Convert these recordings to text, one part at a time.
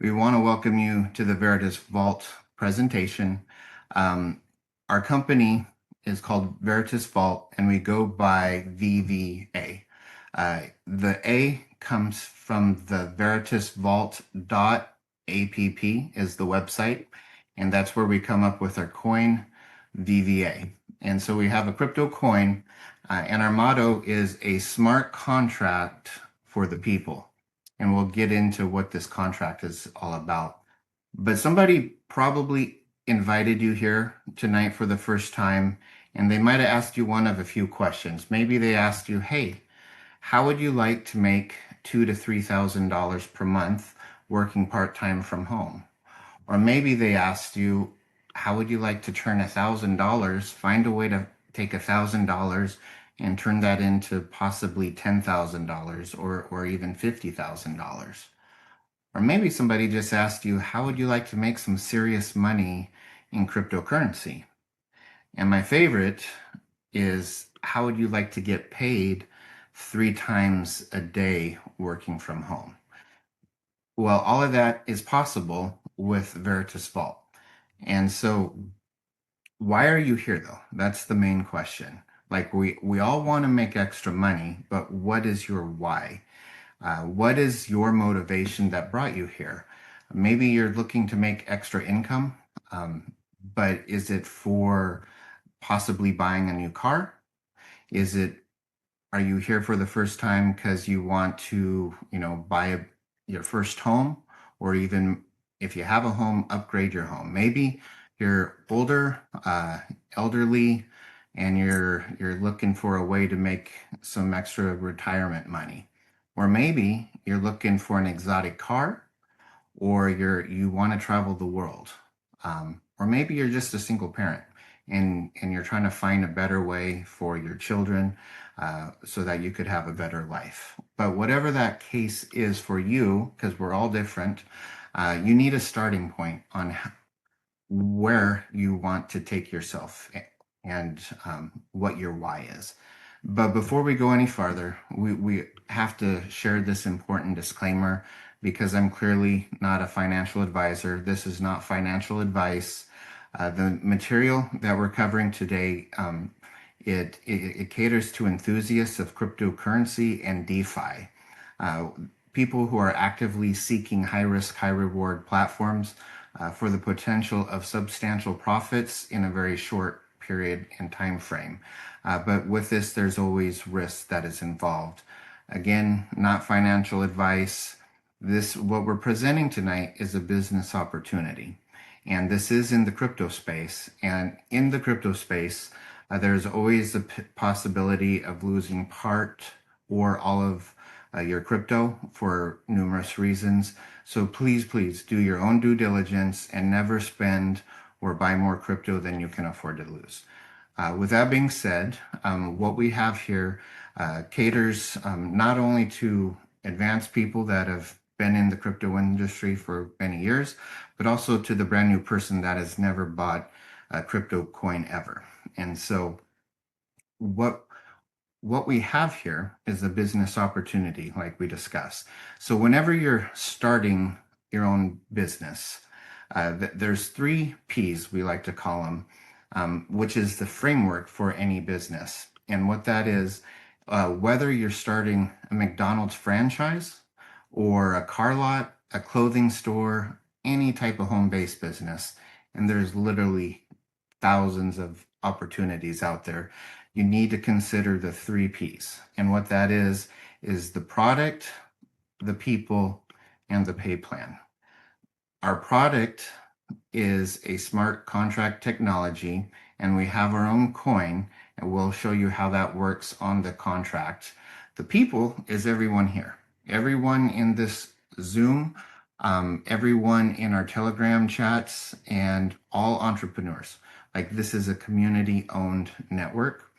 We want to welcome you to the Veritas Vault presentation. Our company is called Veritas Vault, and we go by VVA. The A comes from the veritasvault.app is the website, and that's where we come up with our coin, VVA. And so we have a crypto coin, and our motto is a smart contract for the people. And we'll get into what this contract is all about. But somebody probably invited you here tonight for the first time, and they might have asked you one of a few questions. Maybe they asked you, hey, how would you like to make $2,000 to $3,000 per month working part-time from home? Or maybe they asked you, how would you like to turn $1,000, find a way to take $1,000 and turn that into possibly $10,000 or even $50,000? Or maybe somebody just asked you, how would you like to make some serious money in cryptocurrency? And my favorite is, how would you like to get paid 3 times a day working from home? Well, all of that is possible with Veritas Vault. And so why are you here though? That's the main question. Like we all want to make extra money, but what is your why? What is your motivation that brought you here? Maybe you're looking to make extra income, but is it for possibly buying a new car? Are you here for the first time because you want to, buy your first home, or even if you have a home, upgrade your home? Maybe you're older, elderly, and you're looking for a way to make some extra retirement money. Or maybe you're looking for an exotic car, or you want to travel the world. Or maybe you're just a single parent and you're trying to find a better way for your children so that you could have a better life. But whatever that case is for you, because we're all different, you need a starting point on where you want to take yourself and what your why is. But before we go any farther, we have to share this important disclaimer, because I'm clearly not a financial advisor. This is not financial advice. The material that we're covering today, it caters to enthusiasts of cryptocurrency and DeFi, people who are actively seeking high-risk, high-reward platforms for the potential of substantial profits in a very short period and time frame. But with this, there's always risk that is involved. Again, not financial advice. What we're presenting tonight is a business opportunity. And this is in the crypto space. And in the crypto space, there's always the possibility of losing part or all of your crypto for numerous reasons. So please do your own due diligence and never spend or buy more crypto than you can afford to lose. With that being said, what we have here caters not only to advanced people that have been in the crypto industry for many years, but also to the brand new person that has never bought a crypto coin ever. And so what we have here is a business opportunity, like we discussed. So whenever you're starting your own business, there's 3 P's, we like to call them, which is the framework for any business. And what that is, whether you're starting a McDonald's franchise or a car lot, a clothing store, any type of home-based business, and there's literally thousands of opportunities out there, you need to consider the 3 P's. And what that is the product, the people, and the pay plan. Our product is a smart contract technology, and we have our own coin, and we'll show you how that works on the contract. The people is everyone here, everyone in this Zoom, everyone in our Telegram chats, and all entrepreneurs. Like, this is a community-owned network.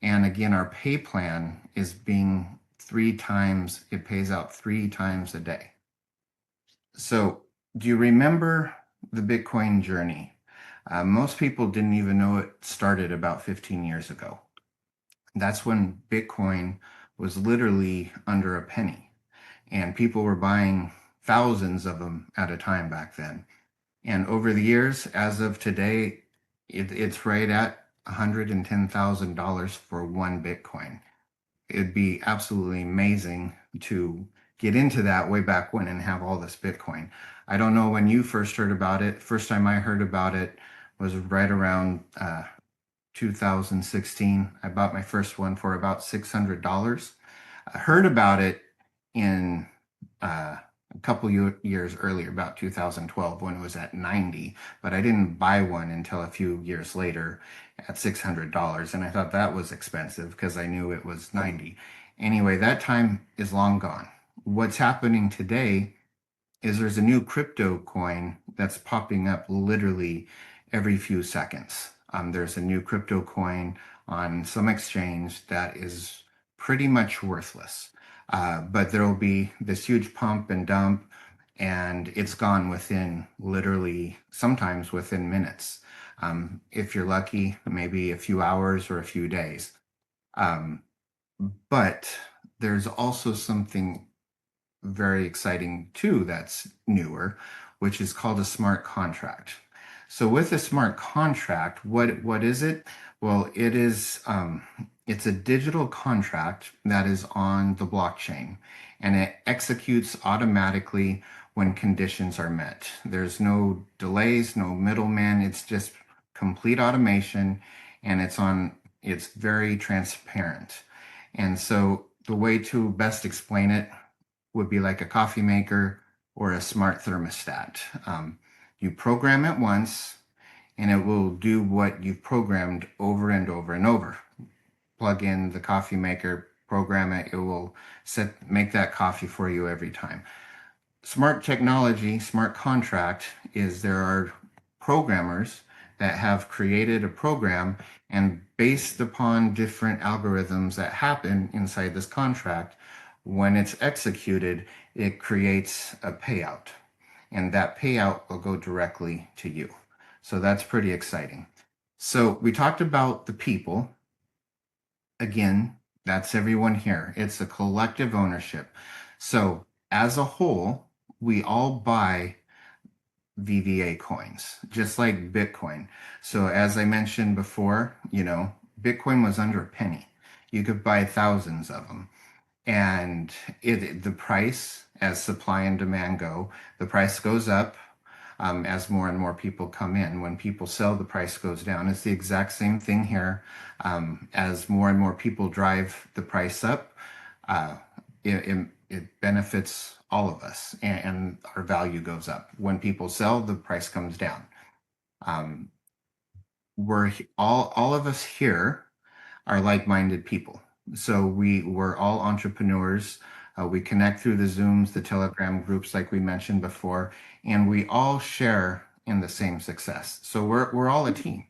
And again, our pay plan is being 3 times, it pays out 3 times a day. So do you remember the Bitcoin journey? Most people didn't even know it started about 15 years ago. That's when Bitcoin was literally under a penny, and people were buying thousands of them at a time back then. And over the years, as of today, it's right at $110,000 for one Bitcoin. It'd be absolutely amazing to get into that way back when and have all this Bitcoin. I don't know when you first heard about it. First time I heard about it was right around 2016. I bought my first one for about $600. I heard about it in a couple years earlier, about 2012, when it was at 90, but I didn't buy one until a few years later at $600, and I thought that was expensive because I knew it was 90. Anyway, that time is long gone. What's happening today is there's a new crypto coin that's popping up literally every few seconds. There's a new crypto coin on some exchange that is pretty much worthless. But there will be this huge pump and dump, and it's gone within literally, sometimes within minutes. If you're lucky, maybe a few hours or a few days. But there's also something very exciting too that's newer, which is called a smart contract. So with a smart contract, what is it? Well, it's a digital contract that is on the blockchain, and it executes automatically when conditions are met. There's no delays, no middleman. It's just complete automation, and it's very transparent. And so the way to best explain it would be like a coffee maker or a smart thermostat. You program it once, and it will do what you've programmed over and over and over. Plug in the coffee maker, program it, it will make that coffee for you every time. Smart technology, smart contract is there are programmers that have created a program, and based upon different algorithms that happen inside this contract, when it's executed, it creates a payout, and that payout will go directly to you. So that's pretty exciting. So we talked about the people. Again, that's everyone here. It's a collective ownership. So as a whole, we all buy VVA coins, just like Bitcoin. So as I mentioned before, Bitcoin was under a penny. You could buy thousands of them. And the price, as supply and demand go, the price goes up as more and more people come in. When people sell, the price goes down. It's the exact same thing here. As more and more people drive the price up, it benefits all of us, and our value goes up. When people sell, the price comes down. We're all of us here are like-minded people. So we're all entrepreneurs. We connect through the Zooms, the Telegram groups, like we mentioned before, and we all share in the same success. So we're all a team.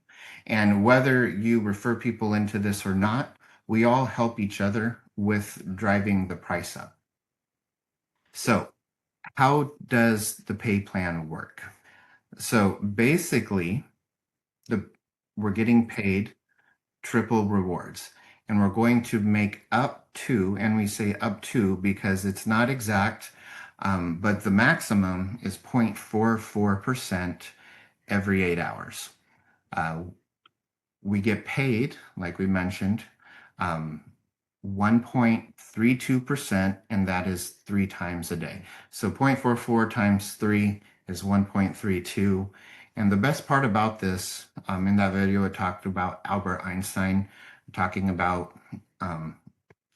And whether you refer people into this or not, we all help each other with driving the price up. So how does the pay plan work? So basically, we're getting paid triple rewards, and we're going to make up to, and we say up to because it's not exact, but the maximum is 0.44% every 8 hours. We get paid, like we mentioned, 1.32%, and that is 3 times a day. So 0.44 times 3 is 1.32. And the best part about this, in that video, it talked about Albert Einstein talking about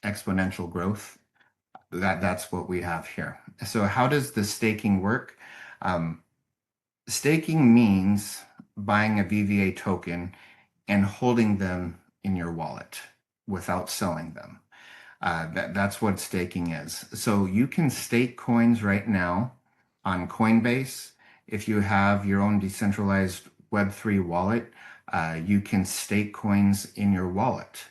exponential growth. That's what we have here. So how does the staking work? Staking means buying a VVA token and holding them in your wallet without selling them. That's what staking is. So you can stake coins right now on Coinbase. If you have your own decentralized Web3 wallet, you can stake coins in your wallet.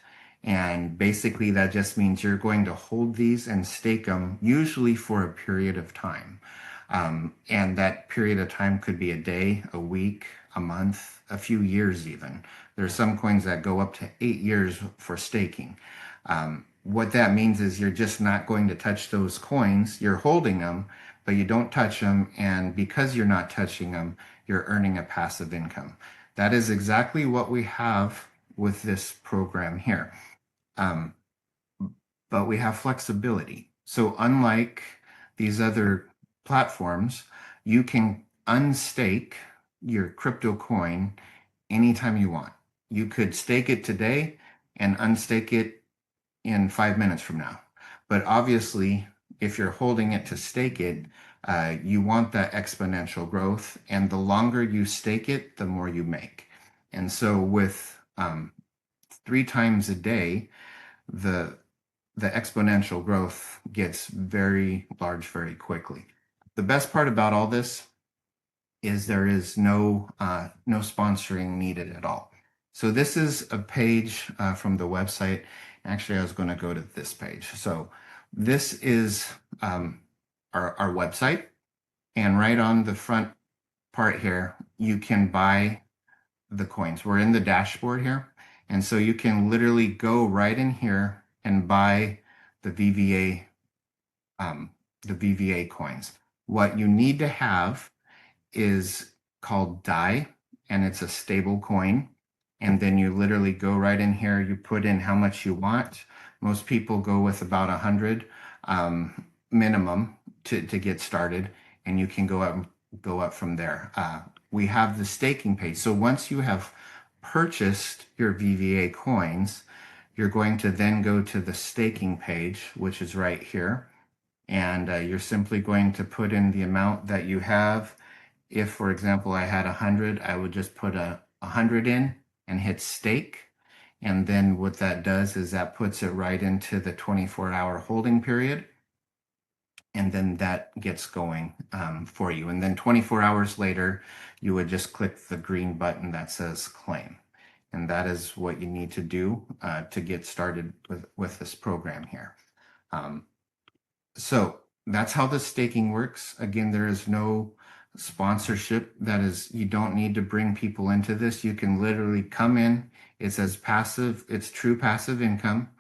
And basically that just means you're going to hold these and stake them, usually for a period of time. And that period of time could be a day, a week, a month, a few years even. There's some coins that go up to 8 years for staking. What that means is you're just not going to touch those coins. You're holding them, but you don't touch them. And because you're not touching them, you're earning a passive income. That is exactly what we have with this program here. Um, but we have flexibility. So unlike these other platforms, you can unstake your crypto coin anytime you want. You could stake it today and unstake it in 5 minutes from now. But obviously, if you're holding it to stake it, you want that exponential growth. And the longer you stake it, the more you make. And so with 3 times a day, the exponential growth gets very large very quickly. The best part about all this is there is no sponsoring needed at all. So this is a page from the website. Actually, I was going to go to this page. So this is our website, and right on the front part here, you can buy the coins. We're in the dashboard here, and so you can literally go right in here and buy the VVA coins. What you need to have is called DAI, and it's a stable coin. And then you literally go right in here, you put in how much you want. Most people go with about 100 minimum to get started, and you can go up from there. We have the staking page. So once you have purchased your VVA coins, you're going to then go to the staking page, which is right here. And you're simply going to put in the amount that you have. If, for example, I had 100, I would just put 100 in and hit stake. And then what that does is that puts it right into the 24-hour holding period. And then that gets going for you. And then 24 hours later, you would just click the green button that says claim. And that is what you need to do to get started with this program here. So that's how the staking works. Again, there is no sponsorship. That is, you don't need to bring people into this. You can literally come in. It says passive, it's true passive income.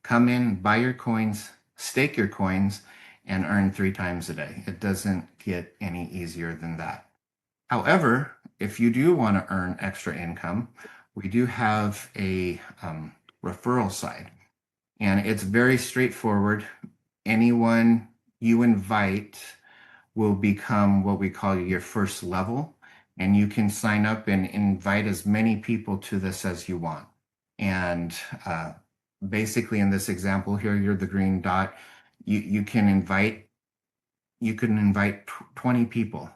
Come in, buy your coins, stake your coins, and earn 3 times a day. It doesn't get any easier than that. However, if you do want to earn extra income, we do have a referral side, and it's very straightforward. Anyone you invite will become what we call your first level, and you can sign up and invite as many people to this as you want. And basically in this example here, you're the green dot. You can invite 20 people.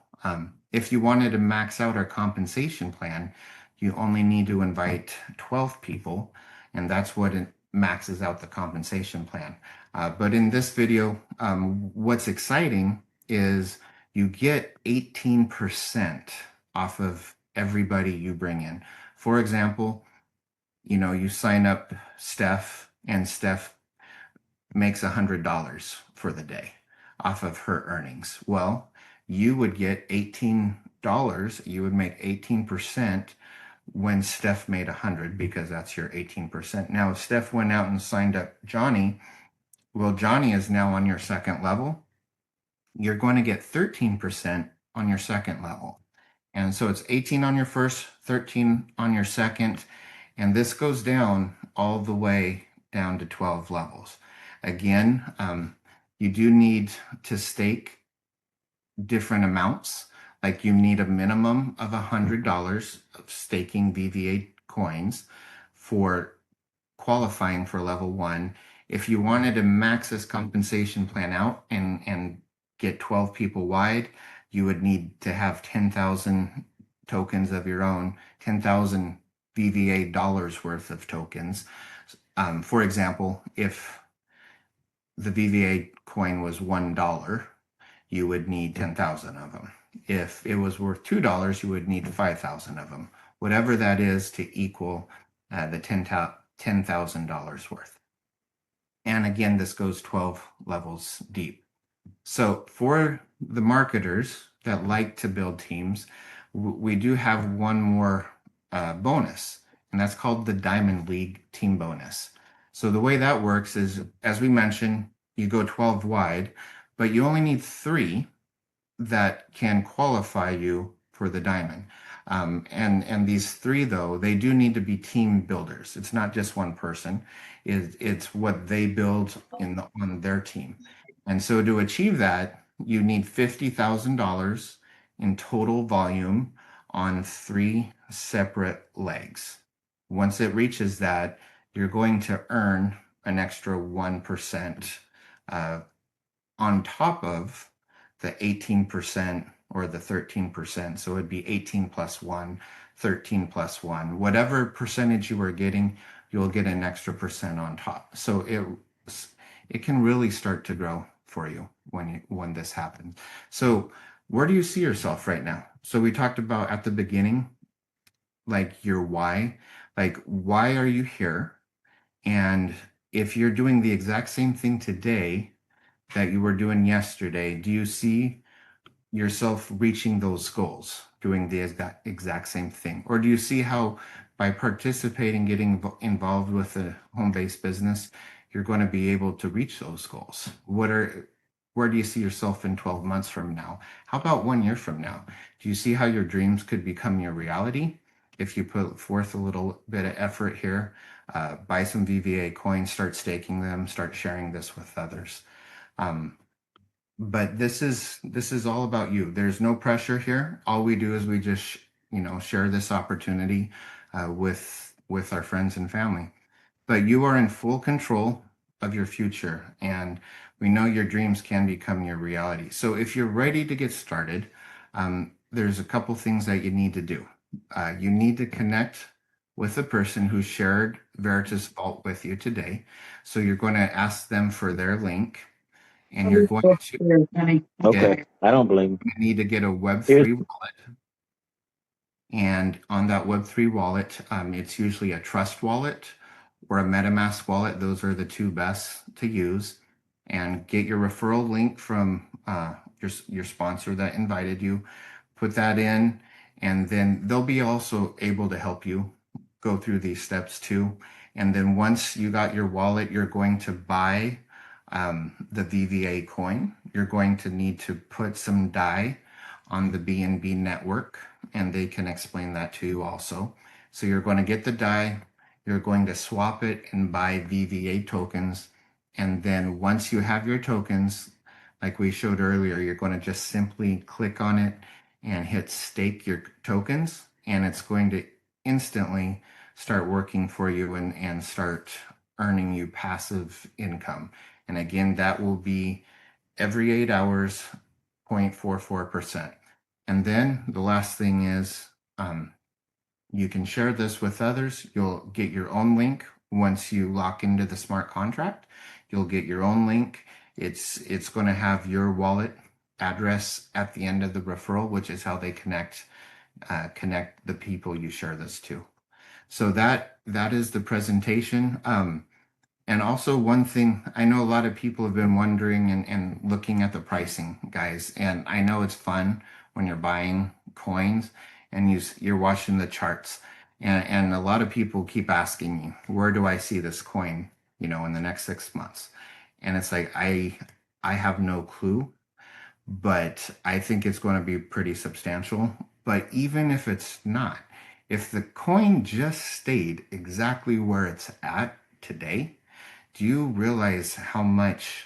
If you wanted to max out our compensation plan, you only need to invite 12 people, and that's what it maxes out the compensation plan. But in this video, what's exciting is you get 18% off of everybody you bring in. For example, you sign up Steph, and Steph makes $100 for the day off of her earnings. Well, you would get $18. You would make 18% when Steph made 100, because that's your 18%. Now, if Steph went out and signed up Johnny, well, Johnny is now on your second level. You're going to get 13% on your second level. And so it's 18 on your first, 13 on your second, and this goes down all the way down to 12 levels. Again, you do need to stake different amounts. Like you need a minimum of $100 of staking VVA coins for qualifying for level 1. If you wanted to max this compensation plan out and get 12 people wide, you would need to have 10,000 tokens of your own, 10,000 VVA dollars worth of tokens. For example, if the VVA coin was $1, you would need 10,000 of them. If it was worth $2, you would need 5,000 of them, whatever that is to equal the $10,000 worth. And again, this goes 12 levels deep. So for the marketers that like to build teams, we do have one more bonus, and that's called the Diamond League Team Bonus. So the way that works is, as we mentioned, you go 12 wide, but you only need 3 that can qualify you for the diamond. And these three, though, they do need to be team builders. It's not just one person. It's what they build on their team. And so to achieve that, you need $50,000 in total volume on three separate legs. Once it reaches that, you're going to earn an extra 1% on top of the 18% or the 13%. So it'd be 18 plus 1, 13 plus 1. Whatever percentage you were getting, you'll get an extra percent on top. So it can really start to grow for you when this happens. So where do you see yourself right now? So we talked about at the beginning, like your why, like why are you here? And if you're doing the exact same thing today that you were doing yesterday, do you see yourself reaching those goals, doing the exact same thing? Or do you see how by participating, getting involved with a home-based business, you're going to be able to reach those goals? Where do you see yourself in 12 months from now? How about 1 year from now? Do you see how your dreams could become your reality if you put forth a little bit of effort here? Buy some VVA coins, start staking them, start sharing this with others. But this is all about you. There's no pressure here. All we do is we just share this opportunity with our friends and family. But you are in full control of your future, and we know your dreams can become your reality. So if you're ready to get started, there's a couple things that you need to do. You need to connect with the person who shared Veritas Vault with you today. So you're going to ask them for their link, and you're going to Okay, I don't blame you. need to get a Web3 wallet. And on that Web3 wallet, it's usually a Trust wallet or a MetaMask wallet. Those are the two best to use. And get your referral link from your sponsor that invited you. Put that in, and then they'll be also able to help you go through these steps too. And then once you got your wallet, you're going to buy the VVA coin. You're going to need to put some DAI on the BNB network, and they can explain that to you also. So you're going to get the DAI, you're going to swap it and buy VVA tokens. And then once you have your tokens, like we showed earlier, you're going to just simply click on it and hit stake your tokens, and it's going to instantly start working for you and start earning you passive income. And again, that will be every 8 hours, 0.44%. And then the last thing is you can share this with others. You'll get your own link once you lock into the smart contract. You'll get your own link. It's going to have your wallet address at the end of the referral, which is how they connect the people you share this to. So that is the presentation. And also one thing, I know a lot of people have been wondering and looking at the pricing, guys. And I know it's fun when you're buying coins and you're watching the charts. And a lot of people keep asking me, where do I see this coin, in the next 6 months? And it's like, I have no clue, but I think it's going to be pretty substantial. But even if it's not, if the coin just stayed exactly where it's at today, do you realize how much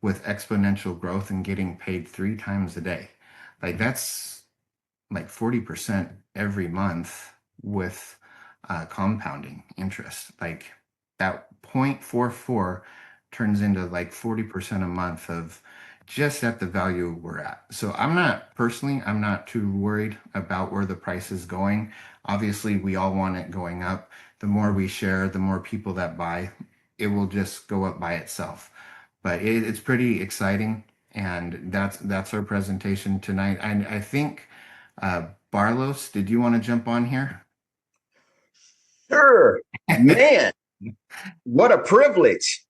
with exponential growth and getting paid 3 times a day? Like that's like 40% every month with compounding interest. Like that 0.44 turns into like 40% a month of just at the value we're at. So I'm not too worried about where the price is going. Obviously, we all want it going up. The more we share, the more people that buy, it will just go up by itself. But it's pretty exciting, and that's our presentation tonight. And I think Barlos, did you want to jump on here? Sure, man. What a privilege.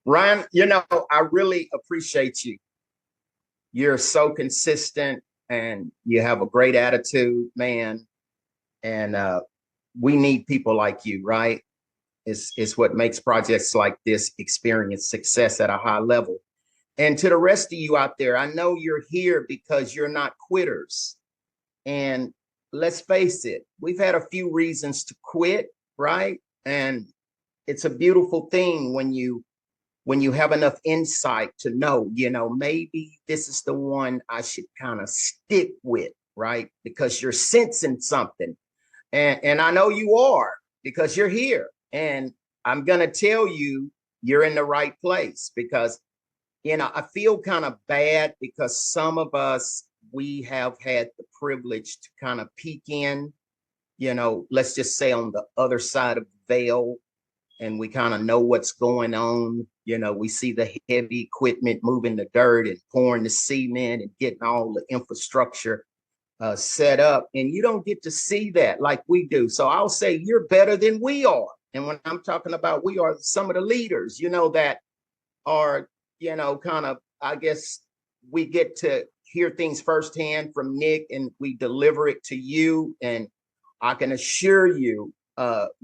Ryan, I really appreciate you. You're so consistent and you have a great attitude, man. And we need people like you, right? It's what makes projects like this experience success at a high level. And to the rest of you out there, I know you're here because you're not quitters. And let's face it, we've had a few reasons to quit, right? And it's a beautiful thing when you have enough insight to know, maybe this is the one I should kind of stick with, right? Because you're sensing something. And I know you are, because you're here. And I'm going to tell you, you're in the right place, because, I feel kind of bad because some of us, we have had the privilege to kind of peek in, let's just say on the other side of the veil, and we kind of know what's going on. We see the heavy equipment moving the dirt and pouring the cement and getting all the infrastructure set up, and you don't get to see that like we do. So I'll say you're better than we are. And when I'm talking about we are some of the leaders, that are, kind of, I guess we get to hear things firsthand from Nick, and we deliver it to you. And I can assure you,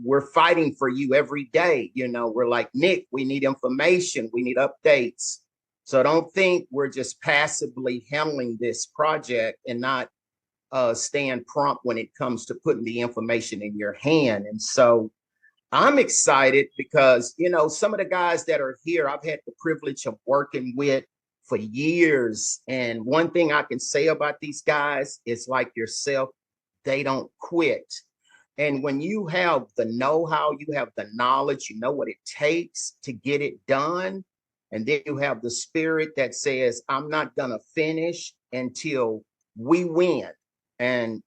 we're fighting for you every day. We're like, Nick, we need information, we need updates. So don't think we're just passively handling this project and not staying prompt when it comes to putting the information in your hand. And so I'm excited because, some of the guys that are here, I've had the privilege of working with for years. And one thing I can say about these guys is, like yourself, they don't quit. And when you have the know-how, you have the knowledge, you know what it takes to get it done. And then you have the spirit that says, I'm not going to finish until we win. And,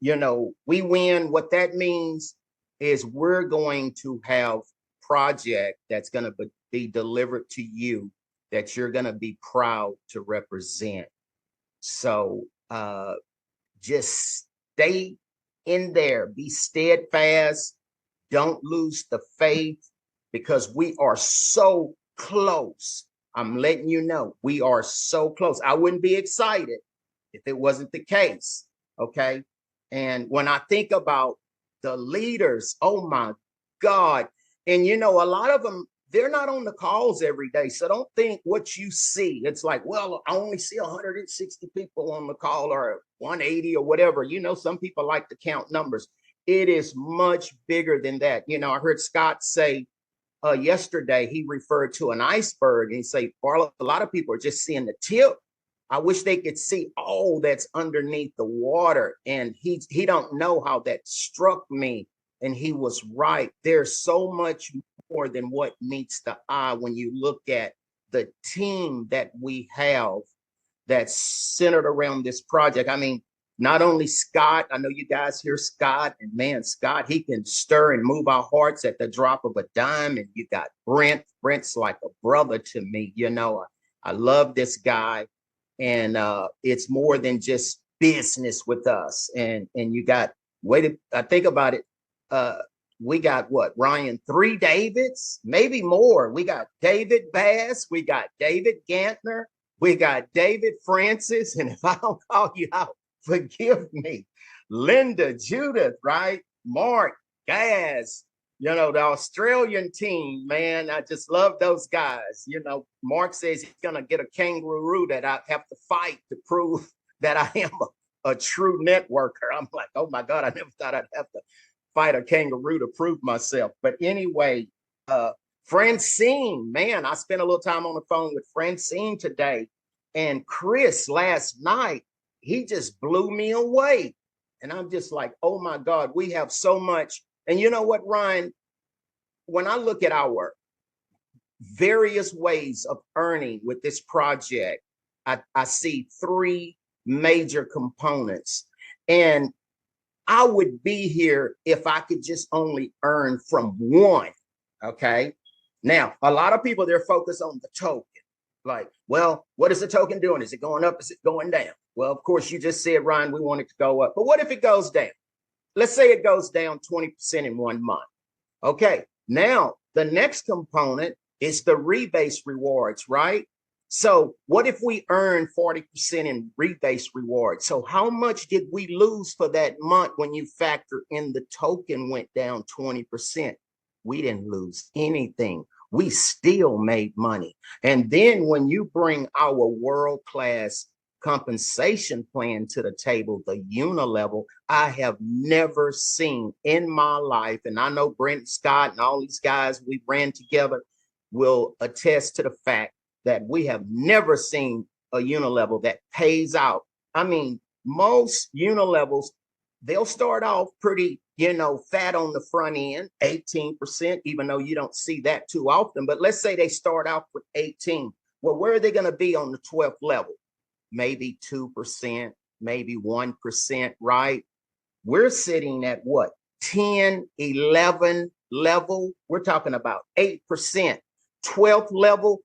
we win. What that means is we're going to have project that's going to be delivered to you that you're going to be proud to represent. So just stay in there, be steadfast, don't lose the faith, because we are so close. I'm letting you know, we are so close. I wouldn't be excited if it wasn't the case. Okay. And when I think about the leaders, oh my God. And a lot of them, they're not on the calls every day. So don't think what you see. It's like, well, I only see 160 people on the call, or 180 or whatever. Some people like to count numbers. It is much bigger than that. I heard Scott say yesterday, he referred to an iceberg, and he say, a lot of people are just seeing the tip. I wish they could see all that's underneath the water. And he don't know how that struck me. And he was right. There's so much more than what meets the eye when you look at the team that we have that's centered around this project. I mean, not only Scott, I know you guys hear Scott, and man, Scott, he can stir and move our hearts at the drop of a dime. And you got Brent. Brent's like a brother to me. I love this guy. And it's more than just business with us. And you got, I think about it, we got what, Ryan, 3 Davids, maybe more. We got David Bass, we got David Gantner, we got David Francis. And if I don't call you out, forgive me. Linda, Judith, right? Mark, Gaz, the Australian team, man, I just love those guys. Mark says he's going to get a kangaroo that I have to fight to prove that I am a true networker. I'm like, oh my God, I never thought I'd have to fight a kangaroo to prove myself. But anyway, Francine, man, I spent a little time on the phone with Francine today. And Chris last night, he just blew me away. And I'm just like, oh my God, we have so much. And you know what, Ryan, when I look at our various ways of earning with this project, I see 3 major components. And I would be here if I could just only earn from one. Okay. Now, a lot of people, they're focused on the token. Like, well, what is the token doing? Is it going up? Is it going down? Well, of course, you just said, Ryan, we want it to go up. But what if it goes down? Let's say it goes down 20% in 1 month. Okay, now the next component is the rebase rewards, right? So what if we earn 40% in rebase rewards? So how much did we lose for that month when you factor in the token went down 20%? We didn't lose anything. we still made money. And then when you bring our world-class compensation plan to the table, the unilevel, I have never seen in my life, and I know Brent Scott and all these guys we ran together will attest to the fact that we have never seen a unilevel that pays out. I mean, most unilevels, they'll start off pretty, fat on the front end, 18%, even though you don't see that too often. But let's say they start out with 18. Well, where are they going to be on the 12th level? Maybe 2%, maybe 1%, right? We're sitting at what? 10, 11 level. We're talking about 8%. 12th level,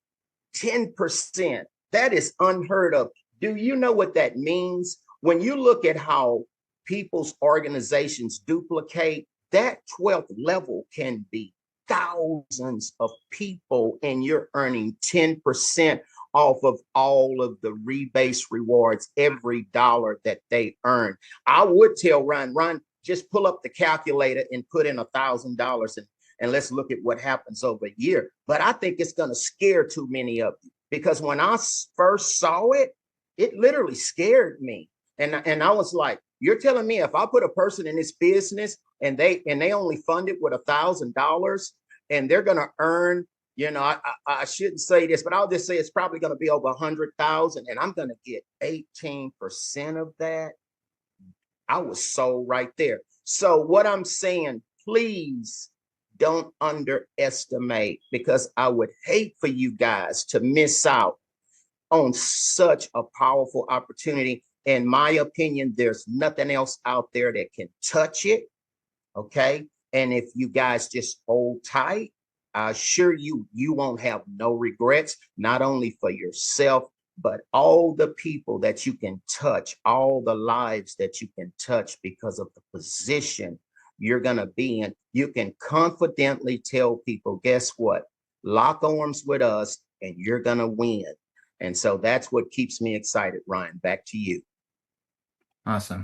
10%. That is unheard of. Do you know what that means? When you look at how people's organizations duplicate, that 12th level can be thousands of people, and you're earning 10% off of all of the rebase rewards, every dollar that they earn. I would tell Ron, just pull up the calculator and put in $1,000 and let's look at what happens over a year. But I think it's going to scare too many of you, because when I first saw it, it literally scared me. And I was like, you're telling me if I put a person in this business and they only fund it with $1,000 and they're going to earn, I shouldn't say this, but I'll just say it's probably going to be over 100,000, and I'm going to get 18% of that. I was sold right there. So what I'm saying, please don't underestimate, because I would hate for you guys to miss out on such a powerful opportunity. In my opinion, there's nothing else out there that can touch it. Okay. And if you guys just hold tight, I assure you, you won't have no regrets, not only for yourself, but all the people that you can touch, all the lives that you can touch because of the position you're going to be in. You can confidently tell people, guess what? Lock arms with us and you're going to win. And so that's what keeps me excited. Ryan, back to you. Awesome.